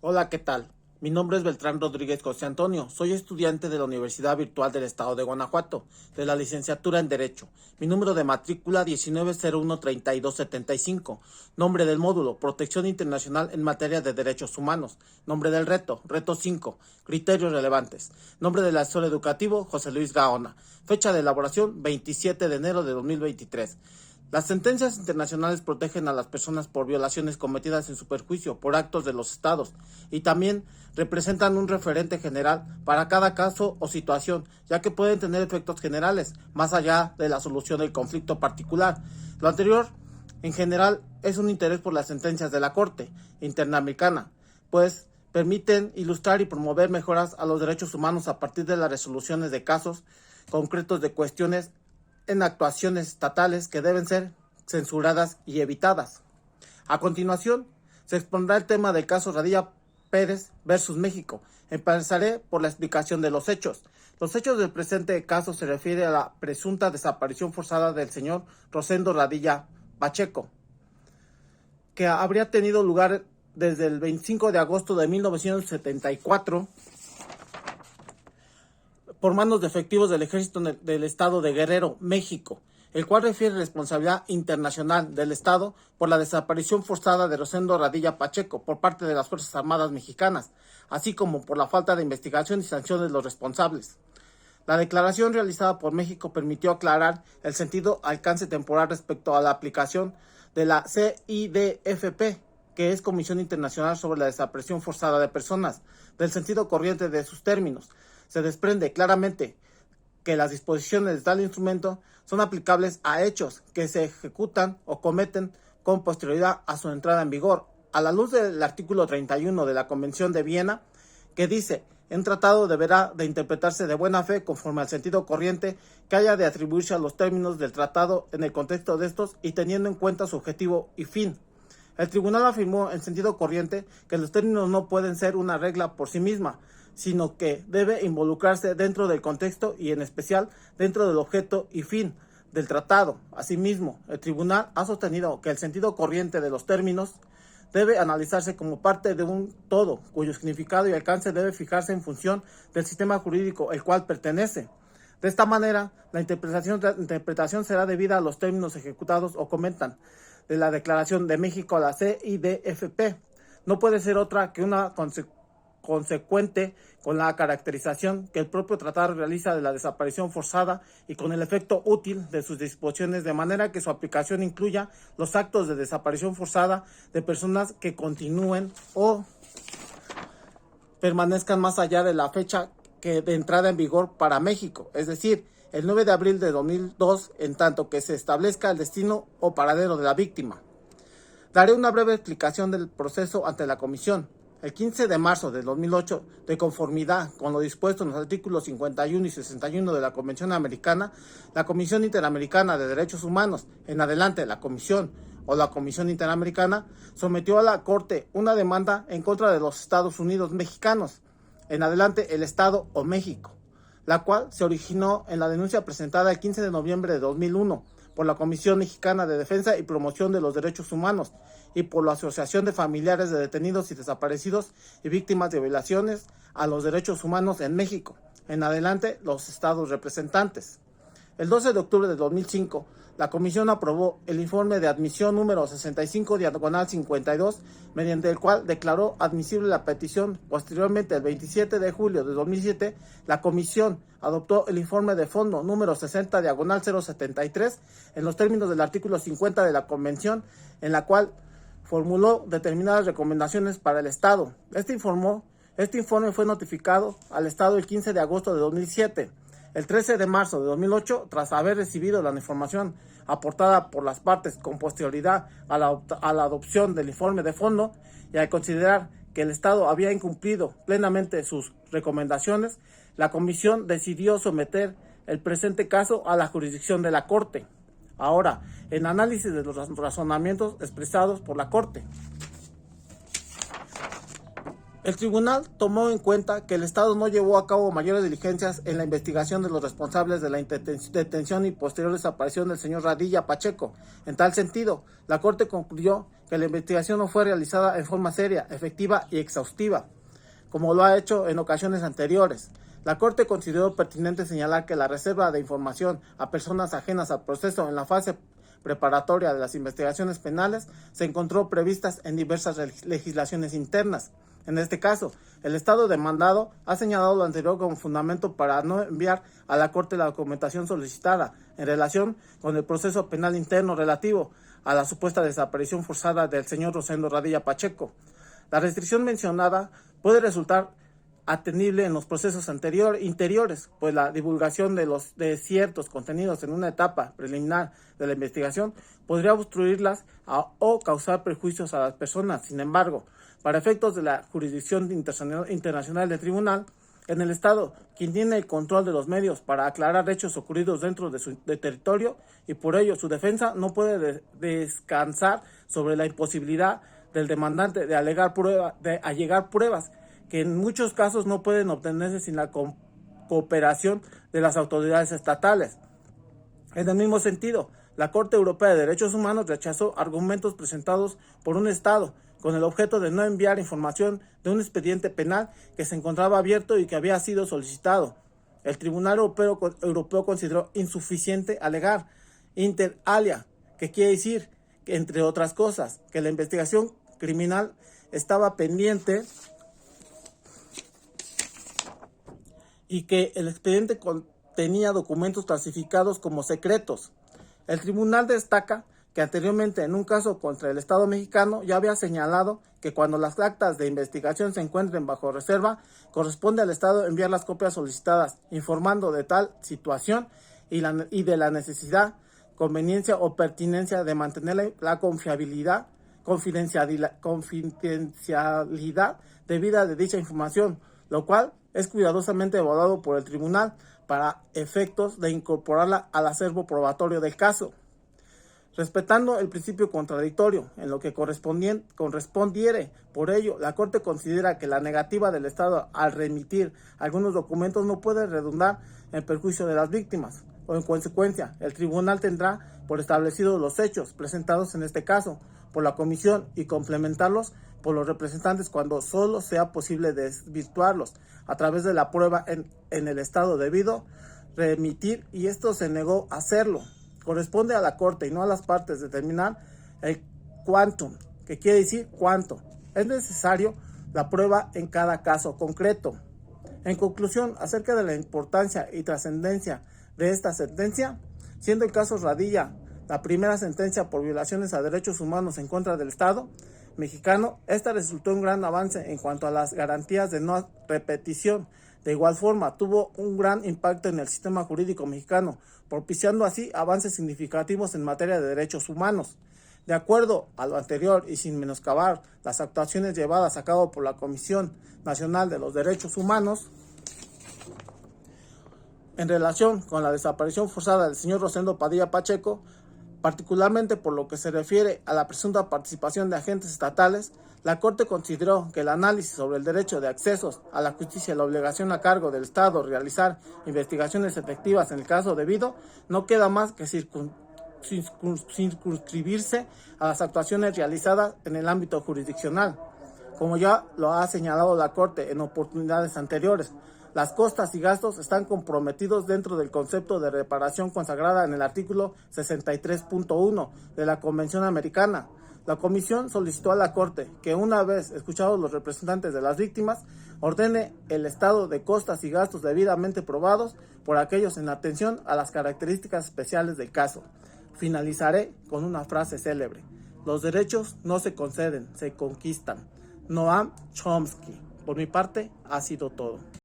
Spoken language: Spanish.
Hola, ¿qué tal? Mi nombre es Beltrán Rodríguez José Antonio. Soy estudiante de la Universidad Virtual del Estado de Guanajuato, de la licenciatura en Derecho. Mi número de matrícula 19013275. Nombre del módulo, Protección Internacional en materia de derechos humanos. Nombre del reto, reto 5. Criterios relevantes. Nombre del asesor educativo, José Luis Gaona. Fecha de elaboración, 27 de enero de 2023. Las sentencias internacionales protegen a las personas por violaciones cometidas en su perjuicio por actos de los estados y también representan un referente general para cada caso o situación, ya que pueden tener efectos generales, más allá de la solución del conflicto particular. Lo anterior, en general, es un interés por las sentencias de la Corte Interamericana, pues permiten ilustrar y promover mejoras a los derechos humanos a partir de las resoluciones de casos concretos de cuestiones en actuaciones estatales que deben ser censuradas y evitadas. A continuación, se expondrá el tema del caso Radilla Pérez versus México. Empezaré por la explicación de los hechos. Los hechos del presente caso se refieren a la presunta desaparición forzada del señor Rosendo Radilla Pacheco, que habría tenido lugar desde el 25 de agosto de 1974 por manos de efectivos del Ejército del Estado de Guerrero, México, el cual refiere responsabilidad internacional del Estado por la desaparición forzada de Rosendo Radilla Pacheco por parte de las Fuerzas Armadas mexicanas, así como por la falta de investigación y sanción de los responsables. La declaración realizada por México permitió aclarar el sentido alcance temporal respecto a la aplicación de la CIDFP, que es Comisión Internacional sobre la Desaparición Forzada de Personas, del sentido corriente de sus términos. Se desprende claramente que las disposiciones de tal instrumento son aplicables a hechos que se ejecutan o cometen con posterioridad a su entrada en vigor, a la luz del artículo 31 de la Convención de Viena, que dice: un tratado deberá de interpretarse de buena fe conforme al sentido corriente que haya de atribuirse a los términos del tratado en el contexto de estos y teniendo en cuenta su objetivo y fin. El tribunal afirmó en sentido corriente que los términos no pueden ser una regla por sí misma, sino que debe involucrarse dentro del contexto y en especial dentro del objeto y fin del tratado. Asimismo, el tribunal ha sostenido que el sentido corriente de los términos debe analizarse como parte de un todo, cuyo significado y alcance debe fijarse en función del sistema jurídico al cual pertenece. De esta manera, la interpretación será debida a los términos ejecutados o comentan de la Declaración de México a la CIDFP. No puede ser otra que una consecuente con la caracterización que el propio tratado realiza de la desaparición forzada y con el efecto útil de sus disposiciones, de manera que su aplicación incluya los actos de desaparición forzada de personas que continúen o permanezcan más allá de la fecha de entrada en vigor para México, es decir, el 9 de abril de 2002, en tanto que se establezca el destino o paradero de la víctima. Daré una breve explicación del proceso ante la Comisión. El 15 de marzo de 2008, de conformidad con lo dispuesto en los artículos 51 y 61 de la Convención Americana, la Comisión Interamericana de Derechos Humanos, en adelante la Comisión o la Comisión Interamericana, sometió a la Corte una demanda en contra de los Estados Unidos mexicanos, en adelante el Estado o México, la cual se originó en la denuncia presentada el 15 de noviembre de 2001 por la Comisión Mexicana de Defensa y Promoción de los Derechos Humanos y por la Asociación de Familiares de Detenidos y Desaparecidos y Víctimas de Violaciones a los Derechos Humanos en México, en adelante los estados representantes. El 12 de octubre de 2005, la Comisión aprobó el informe de admisión número 65/52, mediante el cual declaró admisible la petición. Posteriormente, el 27 de julio de 2007, la Comisión adoptó el informe de fondo número 60/073 en los términos del artículo 50 de la Convención, en la cual formuló determinadas recomendaciones para el Estado. Este informe fue notificado al Estado el 15 de agosto de 2007. El 13 de marzo de 2008, tras haber recibido la información aportada por las partes con posterioridad a la adopción del informe de fondo y al considerar que el Estado había incumplido plenamente sus recomendaciones, la Comisión decidió someter el presente caso a la jurisdicción de la Corte. Ahora, en análisis de los razonamientos expresados por la Corte. El tribunal tomó en cuenta que el Estado no llevó a cabo mayores diligencias en la investigación de los responsables de la detención y posterior desaparición del señor Radilla Pacheco. En tal sentido, la Corte concluyó que la investigación no fue realizada en forma seria, efectiva y exhaustiva, como lo ha hecho en ocasiones anteriores. La Corte consideró pertinente señalar que la reserva de información a personas ajenas al proceso en la fase preparatoria de las investigaciones penales se encontró previstas en diversas legislaciones internas. En este caso, el Estado demandado ha señalado lo anterior como fundamento para no enviar a la Corte la documentación solicitada en relación con el proceso penal interno relativo a la supuesta desaparición forzada del señor Rosendo Radilla Pacheco. La restricción mencionada puede resultar atendible en los procesos interiores, pues la divulgación de ciertos contenidos en una etapa preliminar de la investigación podría obstruirlas o causar perjuicios a las personas. Sin embargo, para efectos de la jurisdicción internacional del tribunal, en el Estado, quien tiene el control de los medios para aclarar hechos ocurridos dentro de su territorio, y por ello su defensa no puede descansar sobre la imposibilidad del demandante de allegar pruebas que en muchos casos no pueden obtenerse sin la cooperación de las autoridades estatales. En el mismo sentido, la Corte Europea de Derechos Humanos rechazó argumentos presentados por un Estado con el objeto de no enviar información de un expediente penal que se encontraba abierto y que había sido solicitado. El Tribunal Europeo consideró insuficiente alegar inter alia, que quiere decir, que, entre otras cosas, que la investigación criminal estaba pendiente y que el expediente contenía documentos clasificados como secretos. El tribunal destaca que anteriormente en un caso contra el Estado mexicano ya había señalado que cuando las actas de investigación se encuentren bajo reserva, corresponde al Estado enviar las copias solicitadas, informando de tal situación y de la necesidad, conveniencia o pertinencia de mantener la confidencialidad debida de dicha información, lo cual es cuidadosamente evaluado por el tribunal para efectos de incorporarla al acervo probatorio del caso. Respetando el principio contradictorio en lo que correspondiere. Por ello, la Corte considera que la negativa del Estado al remitir algunos documentos no puede redundar en perjuicio de las víctimas, o en consecuencia, el tribunal tendrá por establecidos los hechos presentados en este caso por la comisión y complementarlos por los representantes cuando solo sea posible desvirtuarlos a través de la prueba en el estado debido remitir, y esto se negó a hacerlo. Corresponde a la Corte y no a las partes determinar el quantum, que quiere decir cuánto es necesario la prueba en cada caso concreto. En conclusión, acerca de la importancia y trascendencia de esta sentencia, siendo el caso Radilla la primera sentencia por violaciones a derechos humanos en contra del Estado mexicano, esta resultó un gran avance en cuanto a las garantías de no repetición. De igual forma, tuvo un gran impacto en el sistema jurídico mexicano, propiciando así avances significativos en materia de derechos humanos. De acuerdo a lo anterior y sin menoscabar las actuaciones llevadas a cabo por la Comisión Nacional de los Derechos Humanos, en relación con la desaparición forzada del señor Rosendo Padilla Pacheco, particularmente por lo que se refiere a la presunta participación de agentes estatales, la Corte consideró que el análisis sobre el derecho de acceso a la justicia y la obligación a cargo del Estado realizar investigaciones efectivas en el caso debido no queda más que circunscribirse a las actuaciones realizadas en el ámbito jurisdiccional. Como ya lo ha señalado la Corte en oportunidades anteriores, las costas y gastos están comprometidos dentro del concepto de reparación consagrada en el artículo 63.1 de la Convención Americana. La Comisión solicitó a la Corte que, una vez escuchados los representantes de las víctimas, ordene el estado de costas y gastos debidamente probados por aquellos en atención a las características especiales del caso. Finalizaré con una frase célebre: los derechos no se conceden, se conquistan. Noam Chomsky. Por mi parte, ha sido todo.